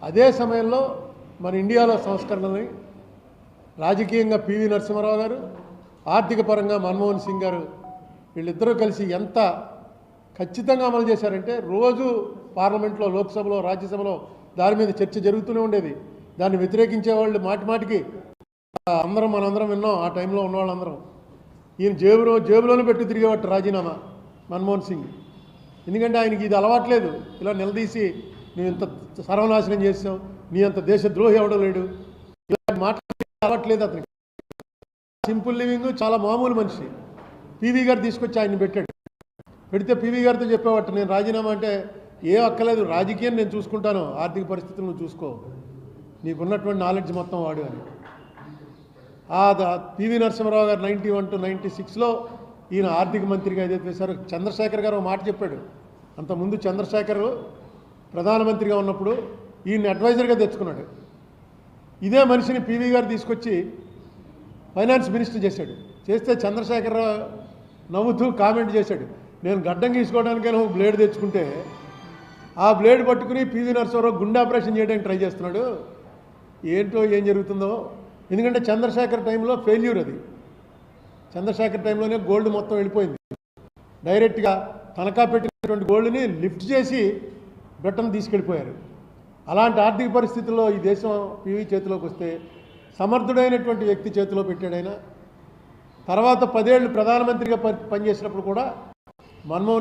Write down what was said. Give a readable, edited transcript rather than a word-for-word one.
అదే సమయంలో మన ఇండియాలో సంస్కరణని రాజకీయంగా పివి నరసింహారావు గారు, ఆర్థిక పరంగా మన్మోహన్ సింగ్ గారు వీళ్ళిద్దరూ కలిసి ఎంత ఖచ్చితంగా అమలు చేశారంటే రోజు పార్లమెంట్లో, లోక్సభలో, రాజ్యసభలో దాని మీద చర్చ జరుగుతూనే ఉండేది. దాన్ని వ్యతిరేకించే వాళ్ళు మాటి మాటికి మనందరం విన్నాం. ఆ టైంలో ఉన్న వాళ్ళందరం ఈయన జేబులోనే పెట్టి తిరిగేవాడు రాజీనామా మన్మోహన్ సింగ్. ఎందుకంటే ఆయనకి ఇది అలవాట్లేదు. ఇలా నిలదీసి నువ్వు ఇంత సర్వనాశనం చేసావు, నీ అంత దేశద్రోహి ఎవడో లేడు, ఇలా మాట్లాడే అలవాట్లేదు అతనికి. సింపుల్ లివింగ్, చాలా మామూలు మనిషి. పివి గారు తీసుకొచ్చి ఆయన్ని పెడితే పివి గారితో చెప్పేవాట, నేను రాజీనామా అంటే ఏం అక్కలేదు, రాజకీయం నేను చూసుకుంటాను, ఆర్థిక పరిస్థితులు నువ్వు చూసుకో, నీకున్నటువంటి నాలెడ్జ్ మొత్తం వాడు అని. పివి నరసింహారావు గారు 91 to 96లో ఈయన ఆర్థిక మంత్రిగా ఏదైతే వేశారో, చంద్రశేఖర్ గారు ఒక మాట చెప్పాడు. అంతకుముందు చంద్రశేఖర్ ప్రధానమంత్రిగా ఉన్నప్పుడు ఈయన్ని అడ్వైజర్గా తెచ్చుకున్నాడు. ఇదే మనిషిని పివి గారు తీసుకొచ్చి ఫైనాన్స్ మినిస్టర్ చేశాడు. చేస్తే చంద్రశేఖర్ నవ్వుతూ కామెంట్ చేశాడు, నేను గడ్డం గీసుకోవడానికైనా ఒక బ్లేడ్ తెచ్చుకుంటే ఆ బ్లేడ్ పట్టుకుని పివి నరసింహారావు గుండె ఆపరేషన్ చేయడానికి ట్రై చేస్తున్నాడు. ఏంటో ఏం జరుగుతుందో. ఎందుకంటే చంద్రశేఖర్ టైంలో ఫెయిల్యూర్ అది. చంద్రశేఖర్ టైంలోనే గోల్డ్ మొత్తం వెళ్ళిపోయింది. డైరెక్ట్గా తనఖా పెట్టినటువంటి గోల్డ్ని లిఫ్ట్ చేసి బ్రిటన్ తీసుకెళ్ళిపోయారు. అలాంటి ఆర్థిక పరిస్థితుల్లో ఈ దేశం పివి చేతిలోకి వస్తే సమర్థుడైనటువంటి వ్యక్తి చేతిలో పెట్టాడైనా. తర్వాత 10 ఏళ్ళు ప్రధానమంత్రిగా పనిచేసినప్పుడు కూడా మన్మోహన్